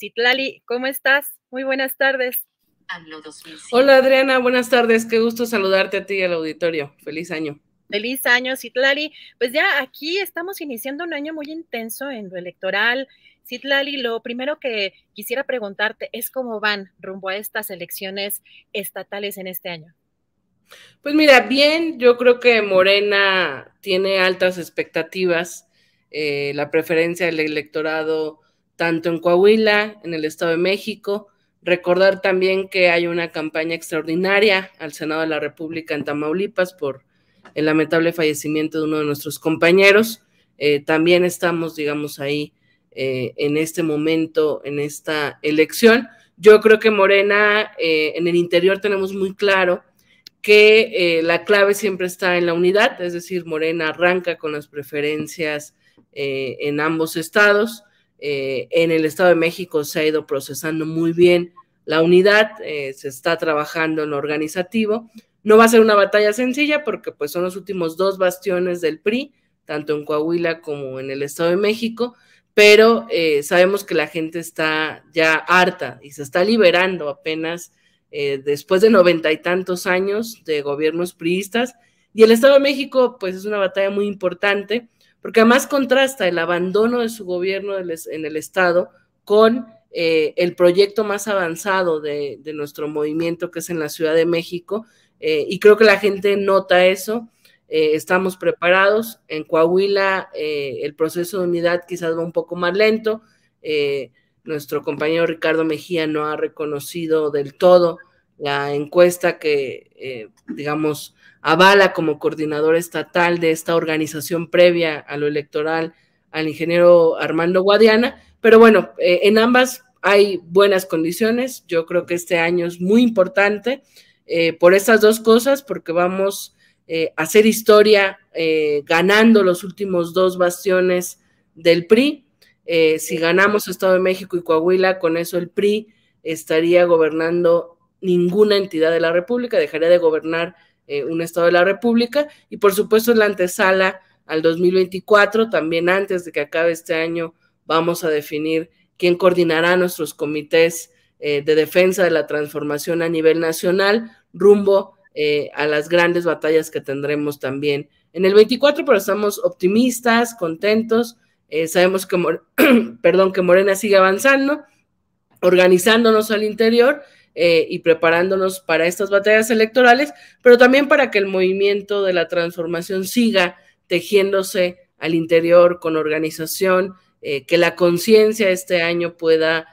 Citlali, ¿cómo estás? Muy buenas tardes. Hola Adriana, buenas tardes, qué gusto saludarte a ti y al auditorio. Feliz año. Feliz año, Citlali. Pues ya aquí estamos iniciando un año muy intenso en lo electoral. Citlali, lo primero que quisiera preguntarte es cómo van rumbo a estas elecciones estatales en este año. Pues mira, bien, yo creo que Morena tiene altas expectativas, la preferencia del electorado tanto en Coahuila, en el Estado de México. Recordar también que hay una campaña extraordinaria al Senado de la República en Tamaulipas por el lamentable fallecimiento de uno de nuestros compañeros. También estamos, digamos, ahí en este momento, en esta elección. Yo creo que Morena, en el interior tenemos muy claro que la clave siempre está en la unidad, es decir, Morena arranca con las preferencias en ambos estados. En el Estado de México se ha ido procesando muy bien la unidad, se está trabajando en lo organizativo. No va a ser una batalla sencilla porque pues son los últimos dos bastiones del PRI, tanto en Coahuila como en el Estado de México, pero sabemos que la gente está ya harta y se está liberando apenas después de 90 y tantos años de gobiernos priistas, y el Estado de México pues es una batalla muy importante, porque además contrasta el abandono de su gobierno en el Estado con el proyecto más avanzado de nuestro movimiento, que es en la Ciudad de México, y creo que la gente nota eso. Estamos preparados. En Coahuila el proceso de unidad quizás va un poco más lento. Nuestro compañero Ricardo Mejía no ha reconocido del todo la encuesta que, digamos, avala como coordinador estatal de esta organización previa a lo electoral al ingeniero Armando Guadiana, pero bueno, en ambas hay buenas condiciones. Yo creo que este año es muy importante por estas dos cosas, porque vamos a hacer historia ganando los últimos dos bastiones del PRI. Si ganamos Estado de México y Coahuila, con eso el PRI estaría gobernando ninguna entidad de la República, dejaría de gobernar un Estado de la República, y por supuesto en la antesala al 2024, también antes de que acabe este año, vamos a definir quién coordinará nuestros comités de defensa de la transformación a nivel nacional, rumbo a las grandes batallas que tendremos también en el 24, pero estamos optimistas, contentos. Sabemos que, que Morena sigue avanzando, organizándonos al interior y preparándonos para estas batallas electorales, pero también para que el movimiento de la transformación siga tejiéndose al interior con organización, que la conciencia este año pueda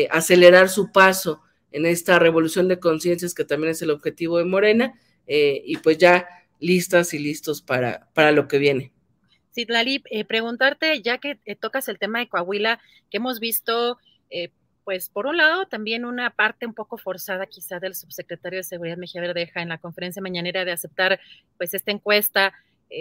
acelerar su paso en esta revolución de conciencias que también es el objetivo de Morena, y pues ya listas y listos para lo que viene. Citlali, preguntarte, ya que tocas el tema de Coahuila, que hemos visto, pues por un lado, también una parte un poco forzada quizá del subsecretario de Seguridad Mejía Verdeja en la conferencia mañanera de aceptar pues esta encuesta,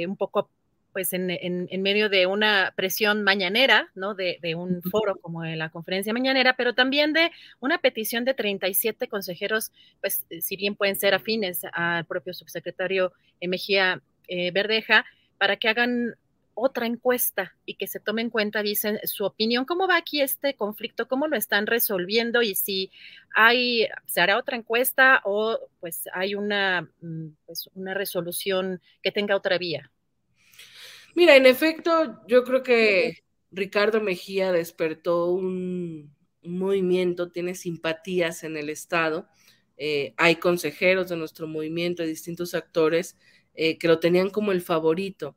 un poco pues en medio de una presión mañanera, ¿no? De un foro como la conferencia mañanera, pero también de una petición de 37 consejeros, pues si bien pueden ser afines al propio subsecretario Mejía Verdeja, para que hagan otra encuesta y que se tome en cuenta, dicen, su opinión. ¿Cómo va aquí este conflicto? ¿Cómo lo están resolviendo? Y si se hará otra encuesta o pues hay una resolución que tenga otra vía. Mira, en efecto, yo creo que Ricardo Mejía despertó un movimiento, tiene simpatías en el Estado. Hay consejeros de nuestro movimiento, de distintos actores, que lo tenían como el favorito.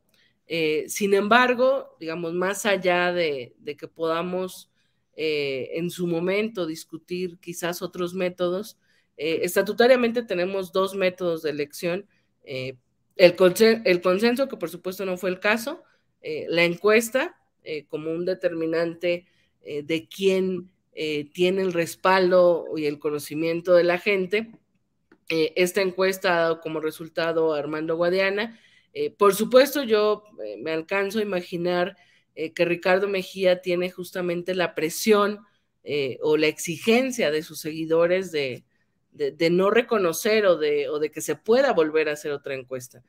Sin embargo, digamos, más allá de que podamos en su momento discutir quizás otros métodos, estatutariamente tenemos dos métodos de elección. El consenso, que por supuesto no fue el caso, la encuesta como un determinante de quién tiene el respaldo y el conocimiento de la gente. Esta encuesta ha dado como resultado a Armando Guadiana. Por supuesto, yo me alcanzo a imaginar que Ricardo Mejía tiene justamente la presión o la exigencia de sus seguidores de no reconocer o de que se pueda volver a hacer otra encuesta.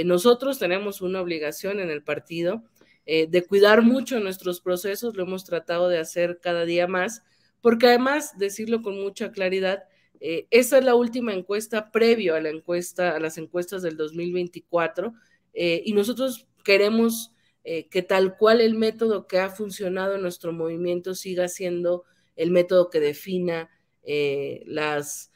Nosotros tenemos una obligación en el partido de cuidar mucho nuestros procesos, lo hemos tratado de hacer cada día más, porque además, decirlo con mucha claridad, esa es la última encuesta previo a las encuestas del 2024, y nosotros queremos que tal cual el método que ha funcionado en nuestro movimiento siga siendo el método que defina las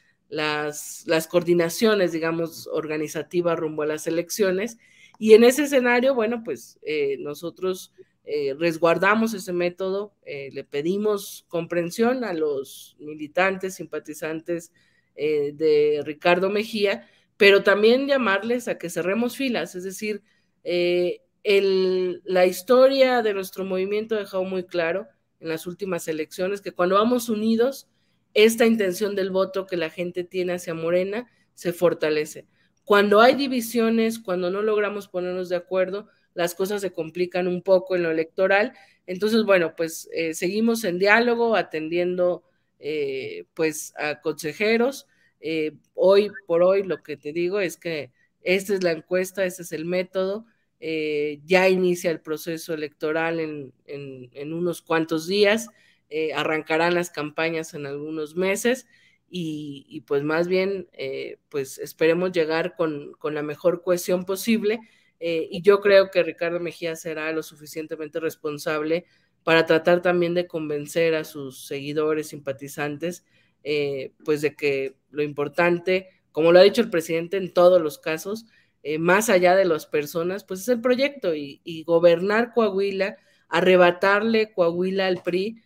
coordinaciones, digamos, organizativas rumbo a las elecciones. Y en ese escenario, bueno, pues nosotros resguardamos ese método, le pedimos comprensión a los militantes, simpatizantes de Ricardo Mejía, pero también llamarles a que cerremos filas, es decir, la historia de nuestro movimiento ha dejado muy claro en las últimas elecciones que cuando vamos unidos, esta intención del voto que la gente tiene hacia Morena se fortalece. Cuando hay divisiones, cuando no logramos ponernos de acuerdo, las cosas se complican un poco en lo electoral. Entonces, bueno, pues seguimos en diálogo, atendiendo pues a consejeros. Hoy por hoy lo que te digo es que esta es la encuesta, este es el método. Ya inicia el proceso electoral en unos cuantos días, arrancarán las campañas en algunos meses y pues más bien pues esperemos llegar con la mejor cohesión posible, y yo creo que Ricardo Mejía será lo suficientemente responsable para tratar también de convencer a sus seguidores, simpatizantes, pues de que lo importante, como lo ha dicho el presidente en todos los casos, más allá de las personas, pues es el proyecto y gobernar Coahuila, arrebatarle Coahuila al PRI,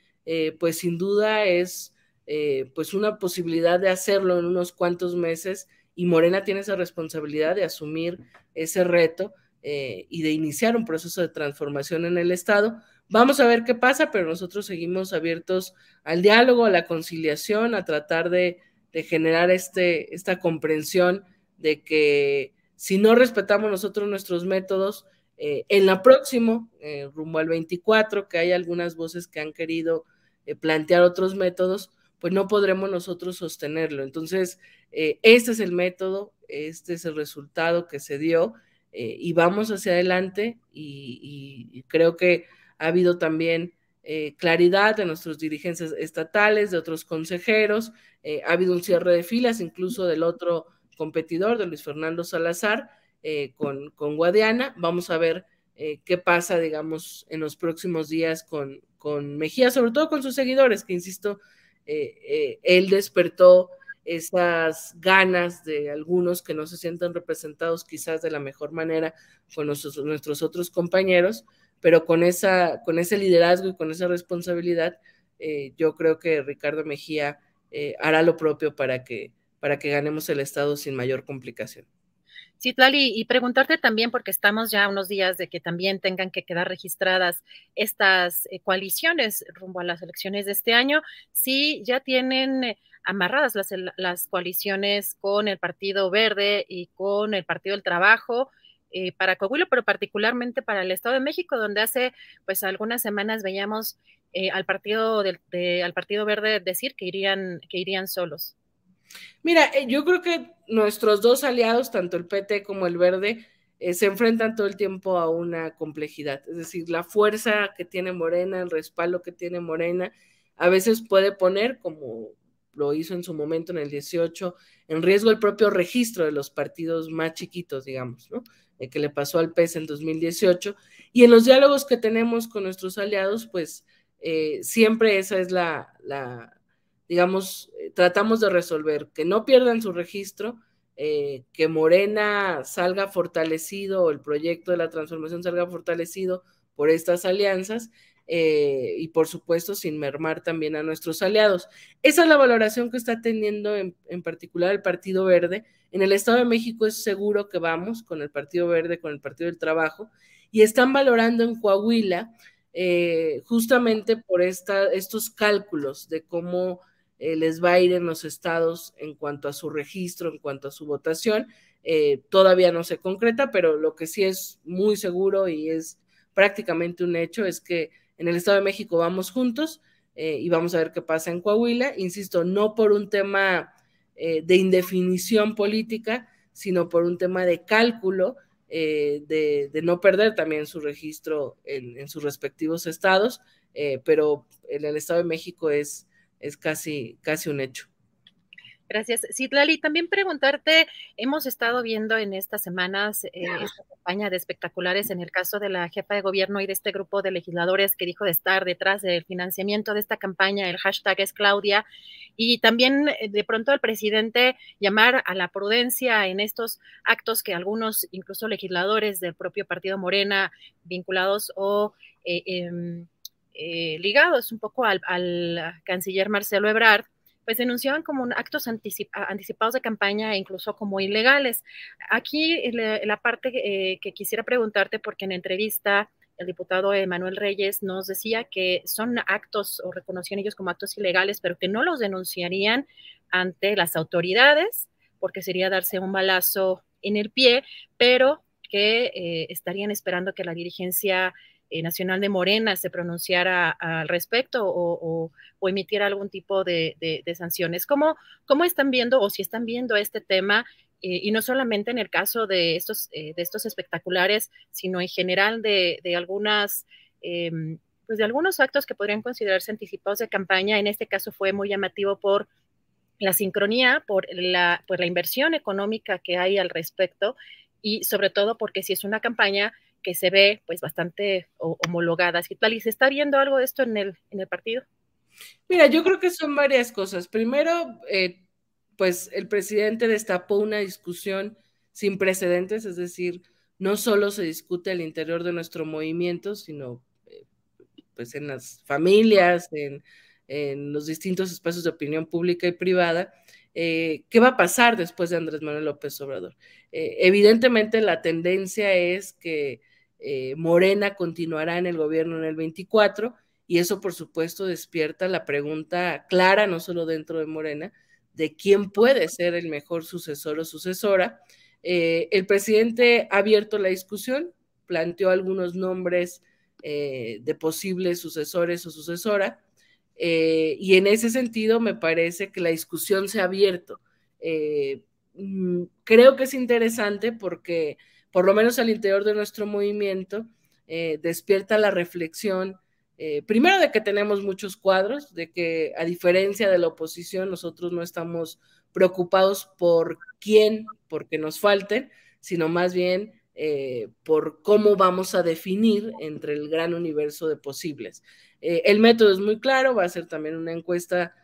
pues sin duda es pues una posibilidad de hacerlo en unos cuantos meses, y Morena tiene esa responsabilidad de asumir ese reto y de iniciar un proceso de transformación en el Estado. Vamos a ver qué pasa, pero nosotros seguimos abiertos al diálogo, a la conciliación, a tratar de generar esta comprensión de que si no respetamos nosotros nuestros métodos, en la próxima, rumbo al 24, que hay algunas voces que han querido plantear otros métodos, pues no podremos nosotros sostenerlo. Entonces, este es el método, este es el resultado que se dio, y vamos hacia adelante, y creo que ha habido también claridad de nuestros dirigentes estatales, de otros consejeros, ha habido un cierre de filas, incluso del otro competidor, de Luis Fernando Salazar, con Guadiana. Vamos a ver qué pasa, digamos, en los próximos días con Mejía, sobre todo con sus seguidores, que insisto, él despertó esas ganas de algunos que no se sientan representados quizás de la mejor manera con nuestros otros compañeros, pero con ese liderazgo y con esa responsabilidad, yo creo que Ricardo Mejía hará lo propio para que ganemos el Estado sin mayor complicación. Sí, Tlali, y preguntarte también, porque estamos ya a unos días de que también tengan que quedar registradas estas coaliciones rumbo a las elecciones de este año, si ya tienen amarradas las coaliciones con el Partido Verde y con el Partido del Trabajo para Coahuila, pero particularmente para el Estado de México, donde hace pues algunas semanas veíamos al Partido Verde decir que irían solos. Mira, yo creo que nuestros dos aliados, tanto el PT como el Verde, se enfrentan todo el tiempo a una complejidad. Es decir, la fuerza que tiene Morena, el respaldo que tiene Morena, a veces puede poner, como lo hizo en su momento en el 18, en riesgo el propio registro de los partidos más chiquitos, digamos, ¿no? Que le pasó al PES en 2018. Y en los diálogos que tenemos con nuestros aliados, pues siempre esa es digamos, tratamos de resolver que no pierdan su registro, que Morena salga fortalecido, el proyecto de la transformación salga fortalecido por estas alianzas, y por supuesto sin mermar también a nuestros aliados. Esa es la valoración que está teniendo en particular el Partido Verde. En el Estado de México es seguro que vamos con el Partido Verde, con el Partido del Trabajo, y están valorando en Coahuila justamente por estos cálculos de cómo les va a ir en los estados en cuanto a su registro, en cuanto a su votación. Todavía no se concreta, pero lo que sí es muy seguro y es prácticamente un hecho es que en el Estado de México vamos juntos, y vamos a ver qué pasa en Coahuila. Insisto, no por un tema de indefinición política, sino por un tema de cálculo, de no perder también su registro en sus respectivos estados, pero en el Estado de México es es casi un hecho. Gracias. Citlali, también preguntarte, hemos estado viendo en estas semanas esta campaña de espectaculares en el caso de la jefa de gobierno y de este grupo de legisladores que dijo de estar detrás del financiamiento de esta campaña, el hashtag es Claudia, y también de pronto el presidente llamar a la prudencia en estos actos que algunos, incluso legisladores del propio partido Morena, vinculados o ligados un poco al canciller Marcelo Ebrard, pues denunciaban como actos anticipados de campaña e incluso como ilegales. Aquí la parte que quisiera preguntarte, porque en entrevista el diputado Emanuel Reyes nos decía que son actos, o reconocían ellos como actos ilegales, pero que no los denunciarían ante las autoridades, porque sería darse un balazo en el pie, pero que estarían esperando que la dirigencia nacional de Morena se pronunciara al respecto o emitiera algún tipo de sanciones. ¿Cómo están viendo o si están viendo este tema? Y no solamente en el caso de estos espectaculares, sino en general de algunas, pues de algunos actos que podrían considerarse anticipados de campaña. En este caso fue muy llamativo por la sincronía, por la inversión económica que hay al respecto y sobre todo porque si es una campaña que se ve pues bastante homologada. ¿Se está viendo algo de esto en el partido? Mira, yo creo que son varias cosas. Primero, pues el presidente destapó una discusión sin precedentes, es decir, no solo se discute al interior de nuestro movimiento, sino pues en las familias, en los distintos espacios de opinión pública y privada. ¿Qué va a pasar después de Andrés Manuel López Obrador? Evidentemente la tendencia es que Morena continuará en el gobierno en el 24, y eso por supuesto despierta la pregunta clara, no solo dentro de Morena, de quién puede ser el mejor sucesor o sucesora. El presidente ha abierto la discusión, planteó algunos nombres de posibles sucesores o sucesora, y en ese sentido me parece que la discusión se ha abierto. Creo que es interesante porque por lo menos al interior de nuestro movimiento despierta la reflexión, primero de que tenemos muchos cuadros, de que a diferencia de la oposición nosotros no estamos preocupados por quién, porque nos falten, sino más bien por cómo vamos a definir entre el gran universo de posibles. El método es muy claro, va a ser también una encuesta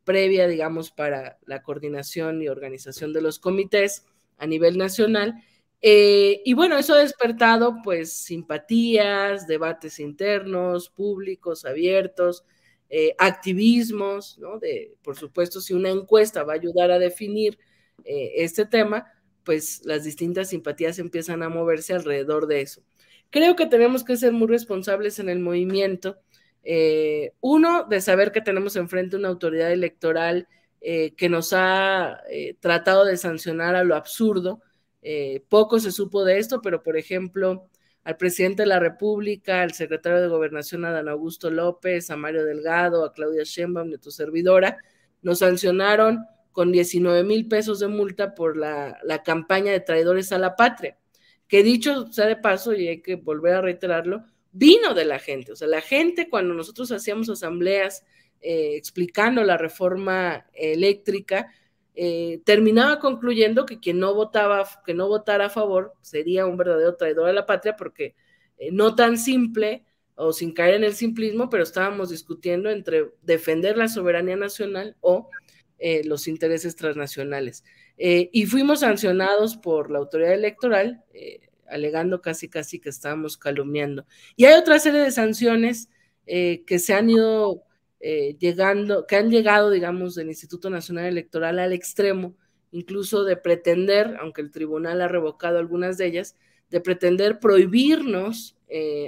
previa, digamos, para la coordinación y organización de los comités a nivel nacional. Y bueno, eso ha despertado pues simpatías, debates internos, públicos, abiertos, activismos, ¿no? Por supuesto, si una encuesta va a ayudar a definir este tema, pues las distintas simpatías empiezan a moverse alrededor de eso. Creo que tenemos que ser muy responsables en el movimiento. Uno, de saber que tenemos enfrente una autoridad electoral que nos ha tratado de sancionar a lo absurdo. Poco se supo de esto, pero por ejemplo, al presidente de la República, al secretario de Gobernación Adán Augusto López, a Mario Delgado, a Claudia Sheinbaum, de tu servidora, nos sancionaron con 19,000 pesos de multa por la campaña de traidores a la patria, que dicho sea de paso, y hay que volver a reiterarlo, vino de la gente. O sea, la gente, cuando nosotros hacíamos asambleas explicando la reforma eléctrica, terminaba concluyendo que quien no votara a favor sería un verdadero traidor a la patria, porque no tan simple o sin caer en el simplismo, pero estábamos discutiendo entre defender la soberanía nacional o los intereses transnacionales. Y fuimos sancionados por la autoridad electoral, alegando casi que estábamos calumniando. Y hay otra serie de sanciones que se han ido que han llegado, digamos, del Instituto Nacional Electoral al extremo, incluso de pretender, aunque el tribunal ha revocado algunas de ellas, de pretender prohibirnos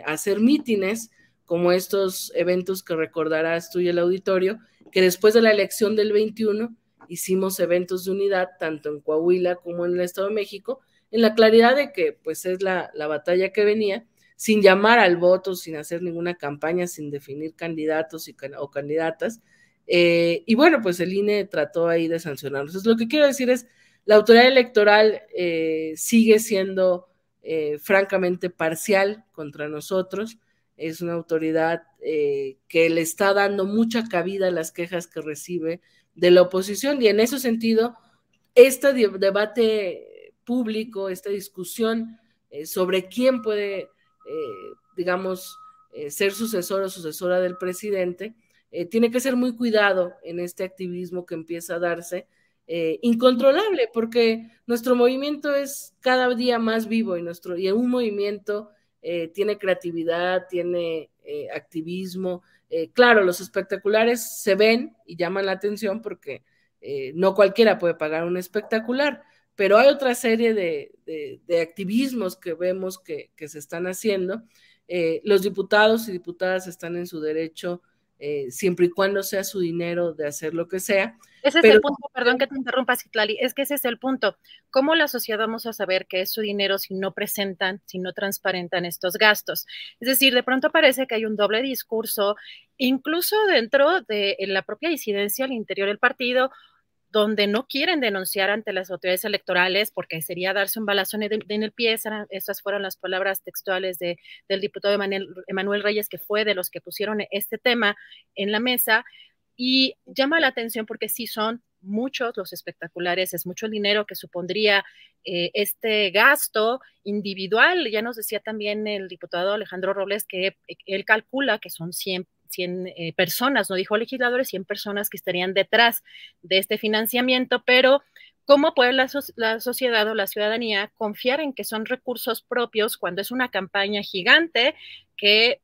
hacer mítines como estos eventos que recordarás tú y el auditorio, que después de la elección del 21 hicimos eventos de unidad tanto en Coahuila como en el Estado de México, en la claridad de que pues es la batalla que venía, sin llamar al voto, sin hacer ninguna campaña, sin definir candidatos o candidatas. Y bueno, pues el INE trató ahí de sancionarnos. Entonces, lo que quiero decir es, la autoridad electoral sigue siendo francamente parcial contra nosotros. es una autoridad que le está dando mucha cabida a las quejas que recibe de la oposición, y en ese sentido, este debate público, esta discusión sobre quién puede, digamos, ser sucesor o sucesora del presidente, tiene que ser muy cuidado en este activismo que empieza a darse, incontrolable, porque nuestro movimiento es cada día más vivo y un movimiento tiene creatividad, tiene activismo. Claro, los espectaculares se ven y llaman la atención porque no cualquiera puede pagar un espectacular, pero hay otra serie de activismos que vemos que se están haciendo. Los diputados y diputadas están en su derecho, siempre y cuando sea su dinero, de hacer lo que sea. Ese es el punto, perdón que te interrumpa, Citlali, es que ese es el punto. ¿Cómo la sociedad vamos a saber que es su dinero si no presentan, si no transparentan estos gastos? Es decir, de pronto parece que hay un doble discurso, incluso dentro de la propia disidencia al interior del partido, donde no quieren denunciar ante las autoridades electorales porque sería darse un balazo en el pie. Esas fueron las palabras textuales del diputado Emanuel Reyes, que fue de los que pusieron este tema en la mesa. Y llama la atención porque sí son muchos los espectaculares, es mucho el dinero que supondría este gasto individual. Ya nos decía también el diputado Alejandro Robles que él calcula que son 100 personas, no dijo legisladores, 100 personas que estarían detrás de este financiamiento, pero ¿cómo puede la sociedad o la ciudadanía confiar en que son recursos propios cuando es una campaña gigante que,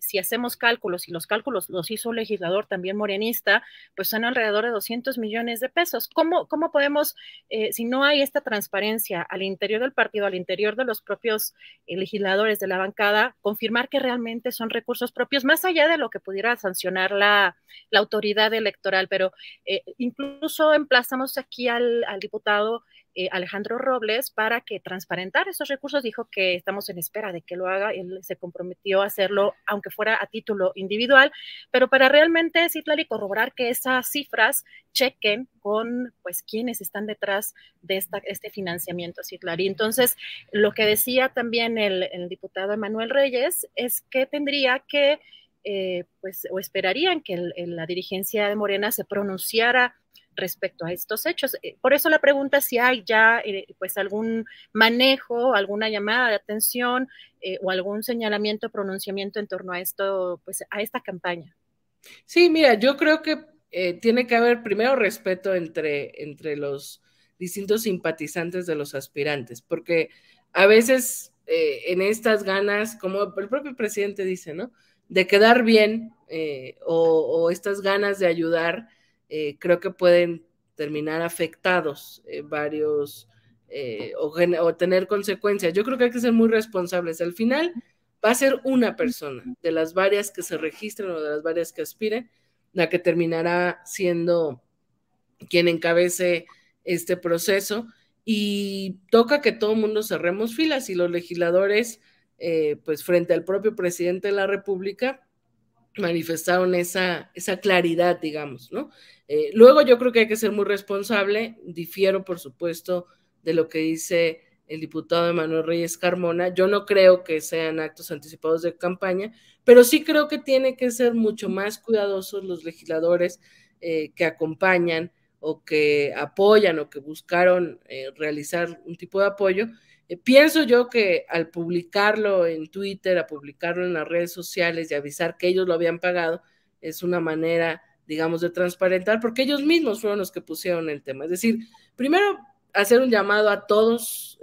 si hacemos cálculos, y los cálculos los hizo un legislador también morenista, pues son alrededor de 200 millones de pesos? ¿Cómo podemos, si no hay esta transparencia al interior del partido, al interior de los propios legisladores de la bancada, confirmar que realmente son recursos propios, más allá de lo que pudiera sancionar la autoridad electoral? Pero incluso emplazamos aquí al diputado Alejandro Robles para que transparentara esos recursos. Dijo que estamos en espera de que lo haga. Él se comprometió a hacerlo, aunque fuera a título individual, pero para realmente, Citlali, corroborar que esas cifras chequen con, pues, quienes están detrás de este financiamiento, Citlali. Entonces, lo que decía también el diputado Emanuel Reyes es que tendría que, pues, o esperarían que la dirigencia de Morena se pronunciara respecto a estos hechos. Por eso la pregunta si hay ya pues algún manejo, alguna llamada de atención o algún señalamiento, pronunciamiento en torno a esto, pues a esta campaña. Sí, mira, yo creo que tiene que haber primero respeto entre los distintos simpatizantes de los aspirantes, porque a veces en estas ganas, como el propio presidente dice, ¿no?, de quedar bien o estas ganas de ayudar, creo que pueden terminar afectados varios o tener consecuencias. Yo creo que hay que ser muy responsables. Al final va a ser una persona de las varias que se registren o de las varias que aspiren la que terminará siendo quien encabece este proceso, y toca que todo el mundo cerremos filas, y los legisladores pues frente al propio presidente de la República manifestaron esa claridad, digamos, ¿no? Luego yo creo que hay que ser muy responsable. Difiero, por supuesto, de lo que dice el diputado Emanuel Reyes Carmona. Yo no creo que sean actos anticipados de campaña, pero sí creo que tiene que ser mucho más cuidadosos los legisladores que acompañan o que apoyan o que buscaron realizar un tipo de apoyo. Pienso yo que al publicarlo en Twitter, a publicarlo en las redes sociales y avisar que ellos lo habían pagado, es una manera, digamos, de transparentar, porque ellos mismos fueron los que pusieron el tema. Es decir, primero hacer un llamado a todos,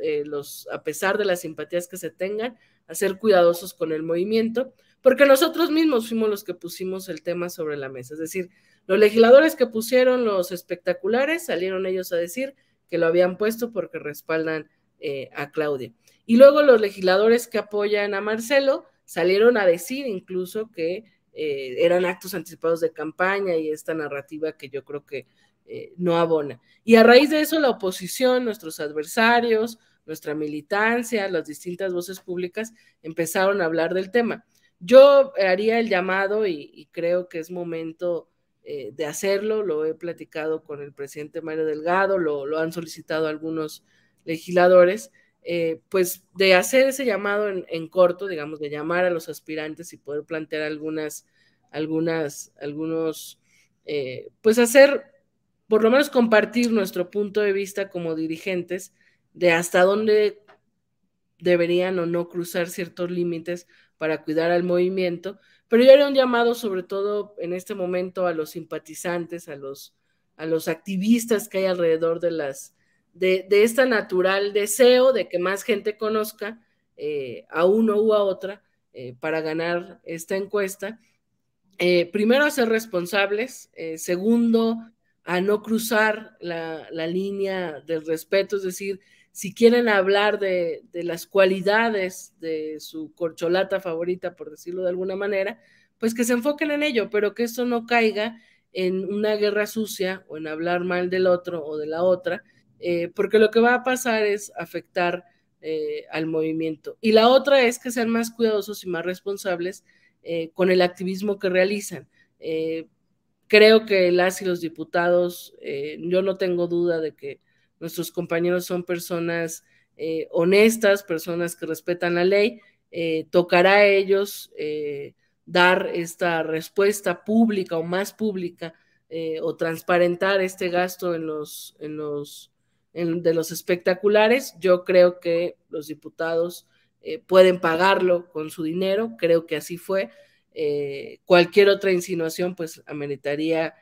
a pesar de las simpatías que se tengan, a ser cuidadosos con el movimiento, porque nosotros mismos fuimos los que pusimos el tema sobre la mesa. Es decir, los legisladores que pusieron los espectaculares salieron ellos a decir que lo habían puesto porque respaldan a Claudia. Y luego los legisladores que apoyan a Marcelo salieron a decir incluso que eran actos anticipados de campaña, y esta narrativa que yo creo que no abona. Y a raíz de eso la oposición, nuestros adversarios, nuestra militancia, las distintas voces públicas empezaron a hablar del tema. Yo haría el llamado y creo que es momento de hacerlo. Lo he platicado con el presidente Mario Delgado, lo han solicitado algunos legisladores, pues de hacer ese llamado en corto, digamos, de llamar a los aspirantes y poder plantear algunos, pues hacer, por lo menos compartir nuestro punto de vista como dirigentes de hasta dónde deberían o no cruzar ciertos límites para cuidar al movimiento, pero yo haría un llamado sobre todo en este momento a los simpatizantes, a los activistas que hay alrededor de este natural deseo de que más gente conozca a uno u a otra para ganar esta encuesta. Primero, a ser responsables. Segundo, a no cruzar la línea del respeto, es decir, si quieren hablar de las cualidades de su corcholata favorita, por decirlo de alguna manera, pues que se enfoquen en ello, pero que esto no caiga en una guerra sucia o en hablar mal del otro o de la otra, porque lo que va a pasar es afectar al movimiento. Y la otra es que sean más cuidadosos y más responsables con el activismo que realizan. Creo que las y los diputados, yo no tengo duda de que nuestros compañeros son personas honestas, personas que respetan la ley, tocará a ellos dar esta respuesta pública o más pública o transparentar este gasto de los espectaculares. Yo creo que los diputados pueden pagarlo con su dinero, creo que así fue. Cualquier otra insinuación pues ameritaría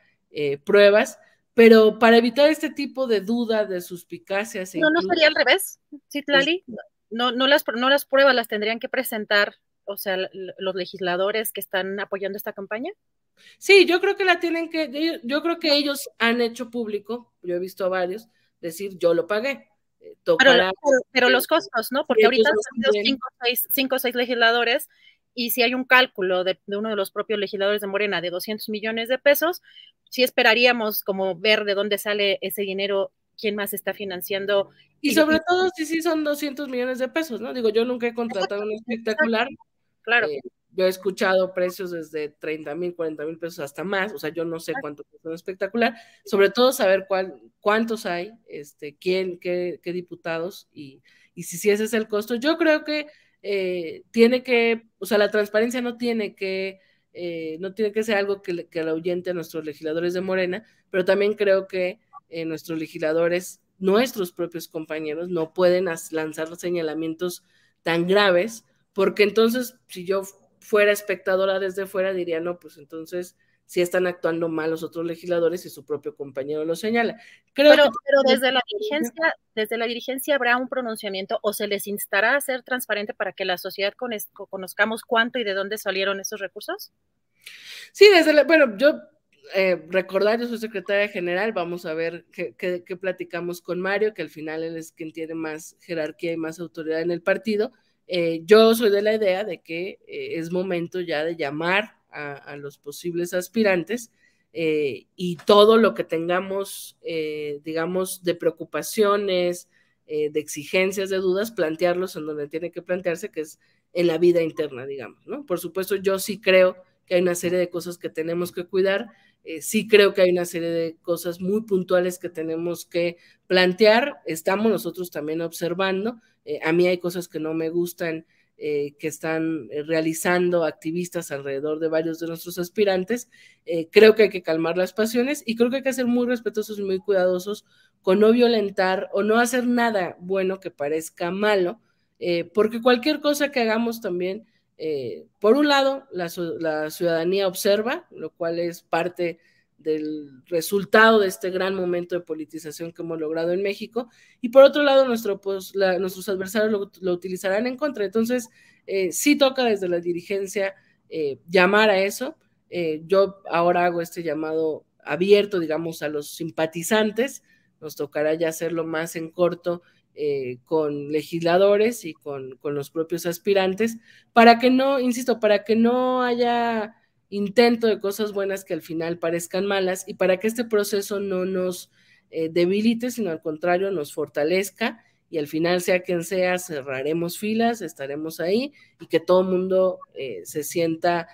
pruebas, pero para evitar este tipo de dudas, de suspicacias No, no sería al revés, Citlali. No, no las pruebas las tendrían que presentar, o sea, los legisladores que están apoyando esta campaña. Sí, yo creo que yo creo que ellos han hecho público, yo he visto a varios decir, yo lo pagué. Pero los costos, ¿no? Porque ahorita han salido 5 o 6 legisladores, y si hay un cálculo de uno de los propios legisladores de Morena de 200 millones de pesos, sí esperaríamos como ver de dónde sale ese dinero, quién más está financiando. Y sobre todo si sí son 200 millones de pesos, ¿no? Digo, yo nunca he contratado un espectacular. Claro. Yo he escuchado precios desde 30,000, 40,000 pesos hasta más, o sea, yo no sé cuánto cuesta un espectacular, sobre todo saber cuántos hay, qué diputados y si ese es el costo. Yo creo que o sea, la transparencia no tiene que ser algo que le ahuyente a nuestros legisladores de Morena, pero también creo que nuestros legisladores, nuestros propios compañeros, no pueden lanzar señalamientos tan graves, porque entonces, si yo fuera espectadora desde fuera, diría, no, pues entonces sí están actuando mal los otros legisladores y su propio compañero lo señala. Pero desde la dirigencia habrá un pronunciamiento o se les instará a ser transparente para que la sociedad conozcamos cuánto y de dónde salieron esos recursos. Sí, bueno, yo recordar, yo soy secretaria general, vamos a ver qué platicamos con Mario, que al final él es quien tiene más jerarquía y más autoridad en el partido. Yo soy de la idea de que es momento ya de llamar a los posibles aspirantes y todo lo que tengamos, digamos, de preocupaciones, de exigencias, de dudas, plantearlos en donde tiene que plantearse, que es en la vida interna, digamos, ¿no? Por supuesto, yo sí creo que hay una serie de cosas que tenemos que cuidar, sí creo que hay una serie de cosas muy puntuales que tenemos que plantear, estamos nosotros también observando, a mí hay cosas que no me gustan que están realizando activistas alrededor de varios de nuestros aspirantes, creo que hay que calmar las pasiones y creo que hay que ser muy respetuosos y muy cuidadosos con no violentar o no hacer nada bueno que parezca malo, porque cualquier cosa que hagamos también, por un lado, la ciudadanía observa, lo cual es parte del resultado de este gran momento de politización que hemos logrado en México, y por otro lado, nuestros adversarios lo utilizarán en contra. Entonces, sí toca desde la dirigencia llamar a eso. Yo ahora hago este llamado abierto, digamos, a los simpatizantes, nos tocará ya hacerlo más en corto, con legisladores y con los propios aspirantes, para que no, insisto, para que no haya intento de cosas buenas que al final parezcan malas y para que este proceso no nos debilite, sino al contrario nos fortalezca y al final, sea quien sea, cerraremos filas, estaremos ahí y que todo el mundo se sienta,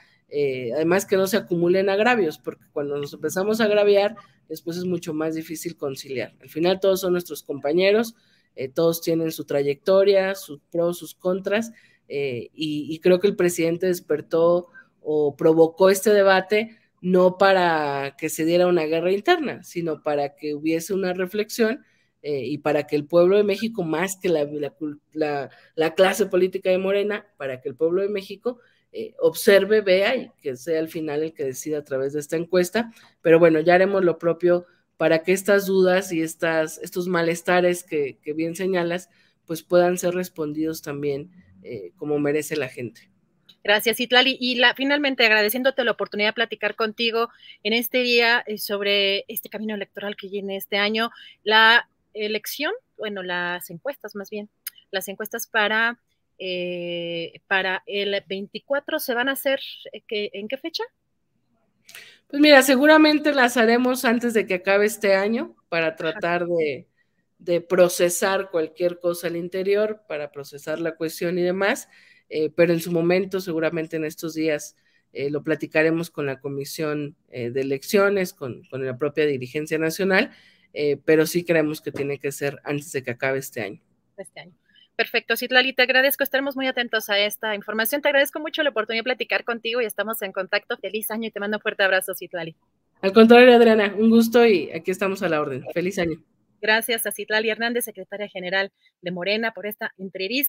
además que no se acumulen agravios, porque cuando nos empezamos a agraviar, después es mucho más difícil conciliar. Al final todos son nuestros compañeros, todos tienen su trayectoria, sus pros, sus contras, y creo que el presidente despertó o provocó este debate no para que se diera una guerra interna, sino para que hubiese una reflexión y para que el pueblo de México, más que la clase política de Morena, para que el pueblo de México observe, vea y que sea al final el que decida a través de esta encuesta. Pero bueno, ya haremos lo propio para que estas dudas y estos malestares que bien señalas, pues puedan ser respondidos también como merece la gente. Gracias, Citlali. Y finalmente agradeciéndote la oportunidad de platicar contigo en este día sobre este camino electoral que viene este año, la elección, bueno, las encuestas más bien, las encuestas para el 24 se van a hacer, ¿en qué fecha? Pues mira, seguramente las haremos antes de que acabe este año para tratar de procesar cualquier cosa al interior, para procesar la cuestión y demás, pero en su momento, seguramente en estos días, lo platicaremos con la Comisión de Elecciones, con la propia dirigencia nacional, pero sí creemos que tiene que ser antes de que acabe este año. Este año. Perfecto, Citlali, te agradezco, estaremos muy atentos a esta información, te agradezco mucho la oportunidad de platicar contigo y estamos en contacto. Feliz año y te mando un fuerte abrazo, Citlali. Al contrario, Adriana, un gusto y aquí estamos a la orden. Feliz año. Gracias a Citlali Hernández, secretaria general de Morena, por esta entrevista.